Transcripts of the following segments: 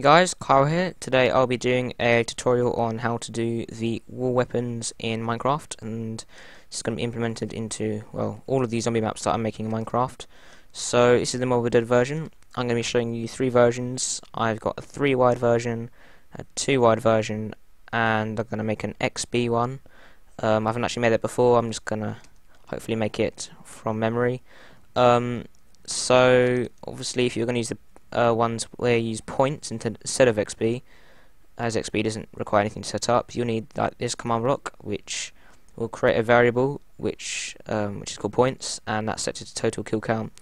Hey guys, Kyle here. Today I'll be doing a tutorial on how to do the wall weapons in Minecraft, and it's going to be implemented into, well, all of these zombie maps that I'm making in Minecraft. So this is the Mobile Dead version. I'm going to be showing you three versions. I've got a 3 wide version, a 2 wide version, and I'm going to make an XB one. I haven't actually made that before. I'm just going to hopefully make it from memory. So obviously if you're going to use the ones where you use points instead of XB, as XB doesn't require anything to set up, you'll need like this command block, which will create a variable which is called points, and that's set to total kill count,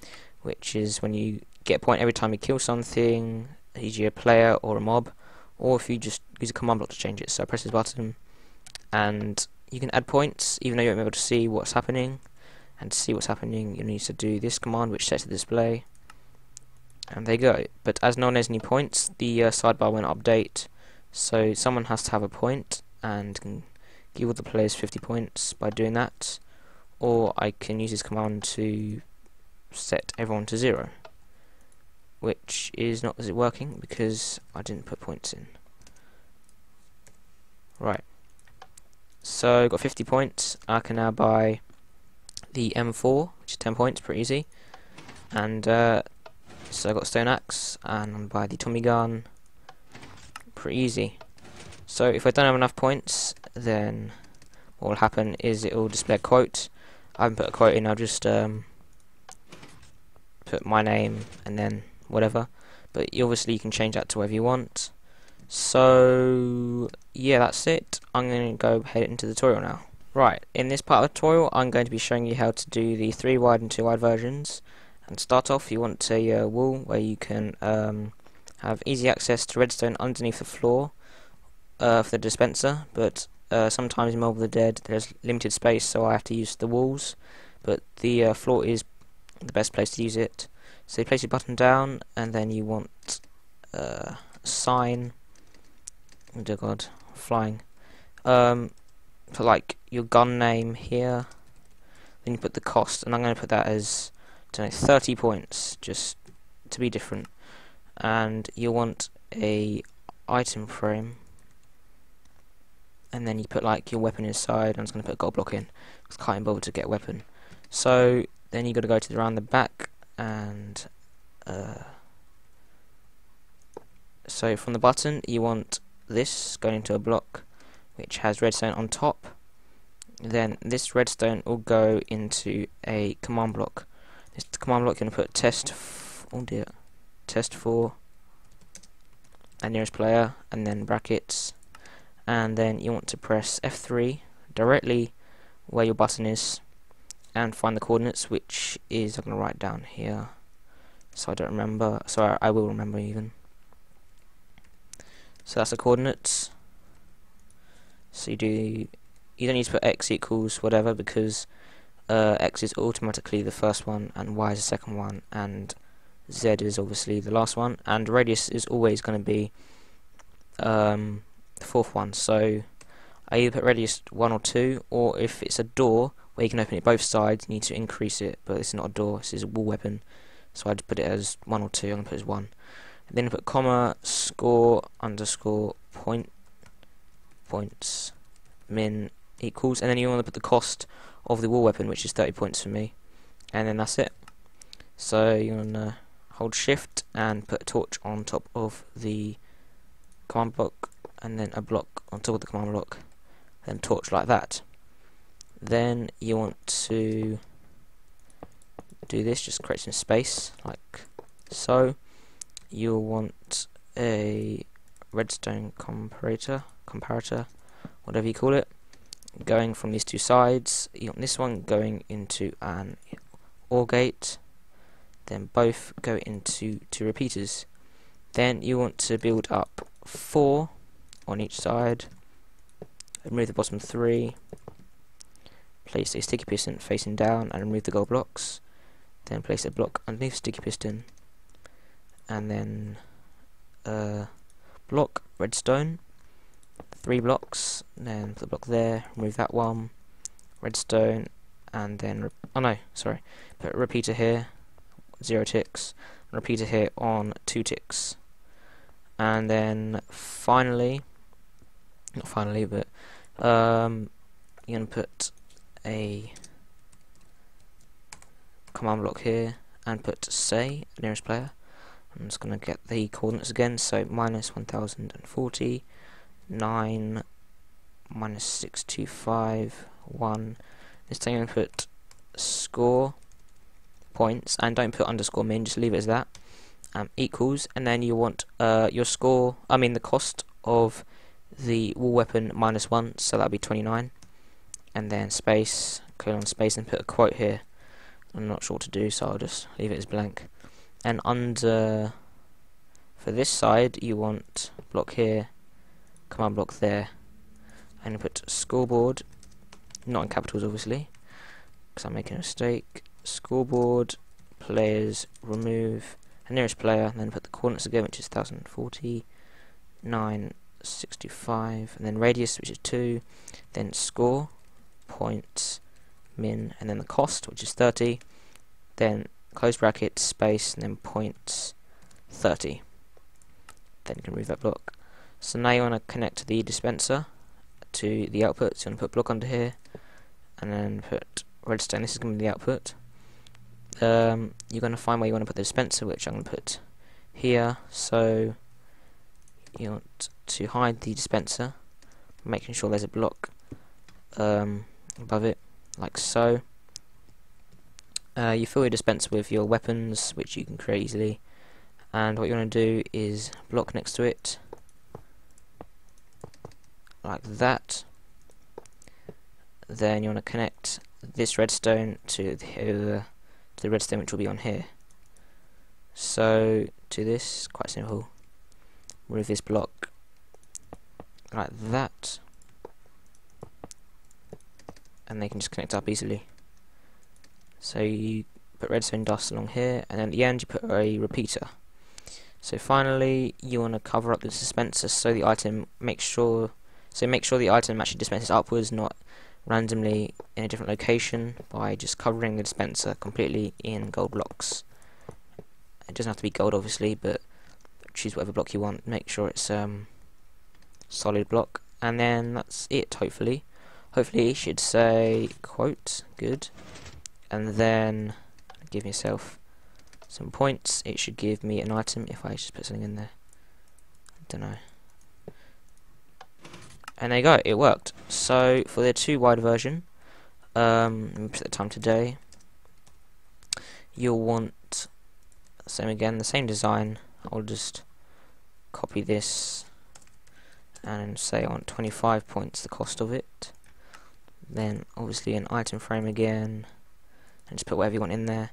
which is when you get a point every time you kill something, e.g. a player or a mob, or if you just use a command block to change it. So press this button and you can add points even though you won't be able to see what's happening, and to see what's happening you need to do this command which sets the display. And there you go. But as no one has any points, the sidebar won't update. So someone has to have a point and can give all the players 50 points by doing that. Or I can use this command to set everyone to 0, which is not working because I didn't put points in. Right. So got 50 points. I can now buy the M4, which is 10 points, pretty easy. And so I got stone axe and I'm buy the Tommy gun, pretty easy. So if I don't have enough points, then what will happen is it will display a quote. I haven't put a quote in, I'll just put my name and then whatever, but obviously you can change that to whatever you want. So yeah, that's it. I'm going to go head into the tutorial now. Right, in this part of the tutorial I'm going to be showing you how to do the 3 wide and 2 wide versions. And start off, you want a wall where you can have easy access to redstone underneath the floor for the dispenser, but sometimes in Mobile Dead there's limited space, so I have to use the walls, but the floor is the best place to use it. So you place your button down, and then you want a sign, oh dear god, flying, put like your gun name here, then you put the cost, and I'm going to put that as 30 points, just to be different. And you want a item frame, and then you put like your weapon inside. I'm just going to put a gold block in because I can't bother to get a weapon. So then you got to go to around the back, and so from the button you want this going into a block which has redstone on top. Then this redstone will go into a command block. This command block, you're going to put test 4 and nearest player, and then brackets, and then you want to press F3 directly where your button is and find the coordinates, which is, I'm going to write down here so I don't remember, so I will remember even. So that's the coordinates. So you don't need to put X equals whatever, because X is automatically the first one, and Y is the second one, and Z is obviously the last one, and radius is always going to be the fourth one. So I either put radius 1 or 2, or if it's a door where you can open it both sides, you need to increase it, but this is not a door, this is a wall weapon, so I'd put it as 1 or 2, I'm going to put it as 1. And then I put comma, score, underscore, points, min, equals, and then you want to put the cost of the wall weapon, which is 30 points for me, and then that's it. So you want to hold shift and put a torch on top of the command block, and then a block on top of the command block, then torch like that. Then you want to do this, just create some space like so. You'll want a redstone comparator, whatever you call it, going from these two sides. You want this one going into an OR gate, then both go into 2 repeaters. Then you want to build up 4 on each side, remove the bottom 3, place a sticky piston facing down and remove the gold blocks, then place a block underneath sticky piston, and then block redstone, 3 blocks, then put the block there, remove that one, redstone, and then put a repeater here, 0 ticks, and repeater here on 2 ticks. and then finally, not finally, but you're gonna put a command block here and put say nearest player. I'm just gonna get the coordinates again, so minus 1040, 9, minus 625, 1. This time I'm gonna put score points, and don't put underscore min, just leave it as that. Equals, and then you want your score, the cost of the wall weapon -1, so that'll be 29, and then space, colon space, and put a quote here. I'm not sure what to do, so I'll just leave it as blank. And under, for this side, you want block here, command block there, and you put scoreboard, not in capitals obviously, because I'm making a mistake. Scoreboard, players, remove, and nearest player, and then put the coordinates again, which is 1040, 965, and then radius, which is 2, then score, points, min, and then the cost, which is 30, then close bracket, space, and then points, 30. Then you can remove that block. So now you want to connect the dispenser to the output, so you want to put block under here, and then put redstone. This is going to be the output. You're going to find where you want to put the dispenser, which I'm going to put here. So you want to hide the dispenser, making sure there's a block above it, like so. You fill your dispenser with your weapons, which you can create easily, and what you want to do is block next to it, like that. Then you want to connect this redstone to the redstone, which will be on here. So to this, quite simple. Remove this block like that, and they can just connect up easily. So you put redstone dust along here, and then at the end you put a repeater. So finally you want to cover up the dispenser so the item make sure the item actually dispenses upwards, not randomly in a different location, by just covering the dispenser completely in gold blocks. It doesn't have to be gold obviously, but choose whatever block you want, make sure it's solid block, and then that's it. Hopefully it should say quote good, and then give yourself some points. It should give me an item if I just put something in there. I don't know. And there you go, it worked. So for the 2 wide version, let me put the time today. You'll want the same design. I'll just copy this and say I want 25 points, the cost of it. Then obviously an item frame again, and just put whatever you want in there.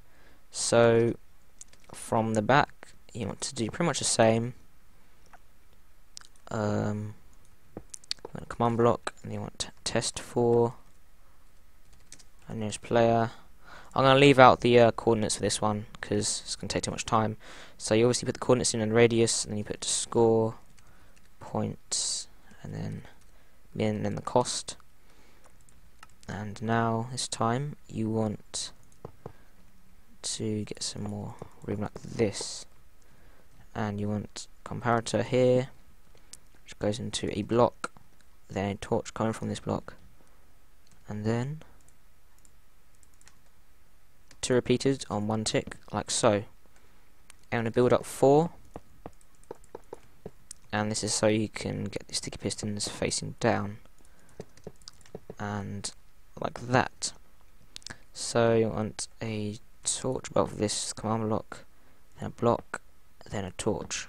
So from the back, you want to do pretty much the same. A command block, and you want test for and nearest player. I'm going to leave out the coordinates for this one because it's going to take too much time. So you obviously put the coordinates in and radius, and then you put score, points, and then min, and then the cost. And now this time you want to get some more room like this, and you want comparator here, which goes into a block, then a torch coming from this block, and then 2 repeaters on 1 tick, like so. I'm going to build up 4, and this is so you can get the sticky pistons facing down, and like that. So you want a torch above this command block, then a block, then a torch.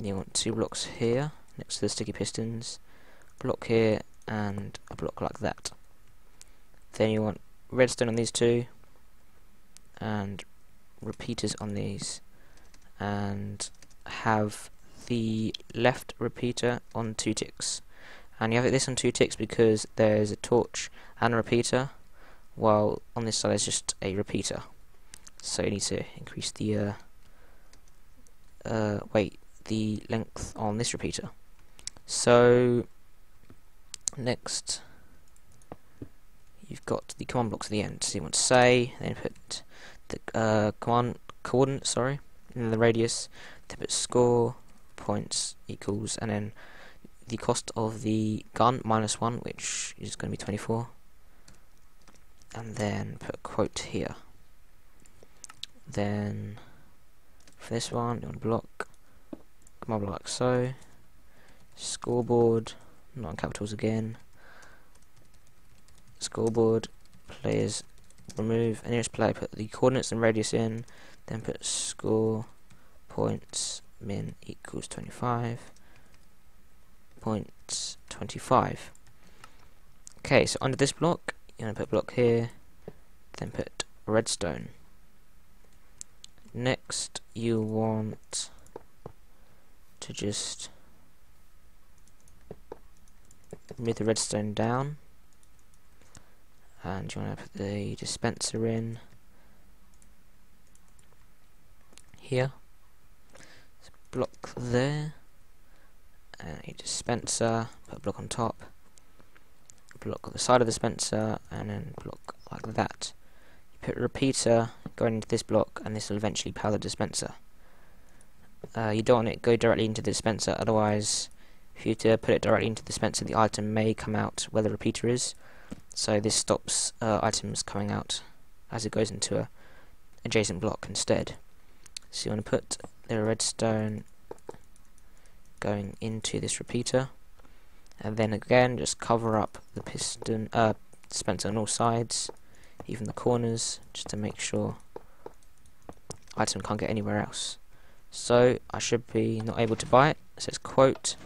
You want 2 blocks here next to the sticky pistons, block here, and a block like that. Then you want redstone on these 2, and repeaters on these, and have the left repeater on 2 ticks. And you have this on 2 ticks because there's a torch and a repeater, while on this side there's just a repeater. So you need to increase the the length on this repeater. So next you've got the command blocks at the end. So you want to say, then put the coordinate, in the radius, then put score, points equals, and then the cost of the gun -1, which is going to be 24, and then put a quote here. Then for this one, you want to block, come on, like so. Scoreboard, not in capitals again. Scoreboard, players remove, and nearest player, put the coordinates and radius in, then put score points min equals 25.25. Okay, so under this block, you're going to put a block here, then put redstone. Next, you want to just move the redstone down, and you want to put the dispenser in here. So block there, and a dispenser, put a block on top, block on the side of the dispenser, and then block like that. You put a repeater going into this block, and this will eventually power the dispenser. You don't want it to go directly into the dispenser, otherwise if you to put it directly into the dispenser, the item may come out where the repeater is. So this stops items coming out as it goes into a adjacent block instead. So you want to put the redstone going into this repeater, and then again just cover up the piston dispenser on all sides, even the corners, just to make sure item can't get anywhere else. So I should be not able to buy it. It says quote,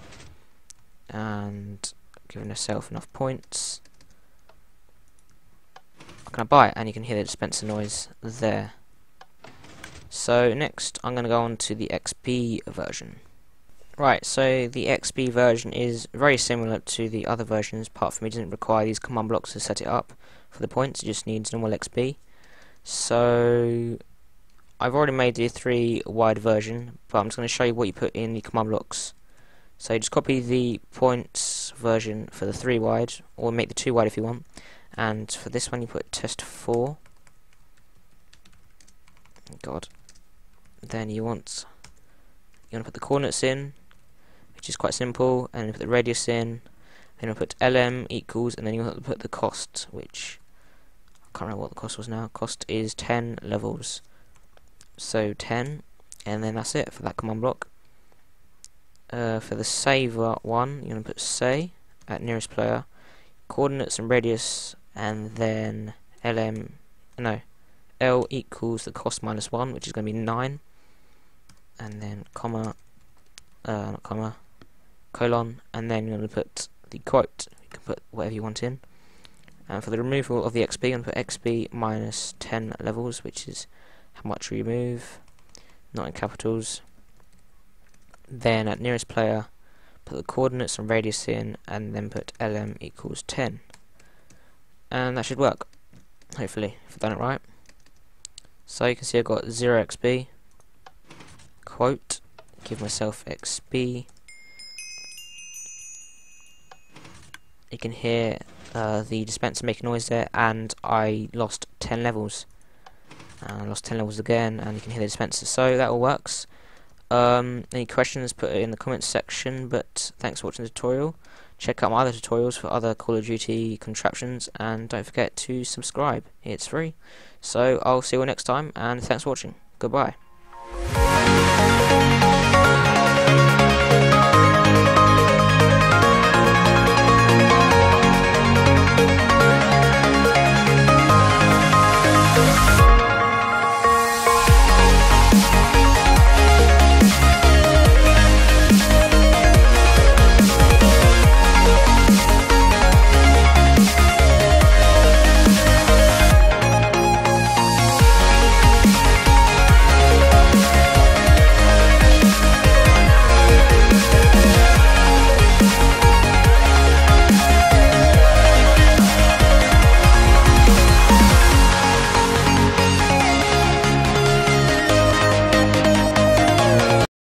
and giving myself enough points. Can I buy it? And you can hear the dispenser noise there. So next I'm going to go on to the XP version. Right, so the XP version is very similar to the other versions, apart from it doesn't require these command blocks to set it up for the points, it just needs normal XP. So I've already made the 3 wide version, but I'm just going to show you what you put in the command blocks. So just copy the points version for the 3 wide, or make the 2 wide if you want. And for this one you put test 4. God. Then you want to put the coordinates in, which is quite simple, and you put the radius in. Then you put LM equals, and then you want to put the cost, which I can't remember what the cost was now. Cost is 10 levels. So 10, and then that's it for that command block. For the saver one, you're going to put say at nearest player, coordinates and radius, and then L equals the cost -1, which is going to be 9, and then comma, not comma, colon, and then you're going to put the quote. You can put whatever you want in. And for the removal of the XP, you're going to put XP minus 10 levels, which is how much we remove, not in capitals. Then at nearest player, put the coordinates and radius in, and then put LM equals 10. And that should work, hopefully, if I've done it right. So you can see I've got 0 XP, quote, give myself XP. You can hear the dispenser making noise there, and I lost 10 levels. And I lost 10 levels again, and you can hear the dispenser. So that all works. Any questions, put it in the comments section, but thanks for watching the tutorial. Check out my other tutorials for other Call of Duty contraptions, and don't forget to subscribe, it's free. So I'll see you all next time, and thanks for watching. Goodbye.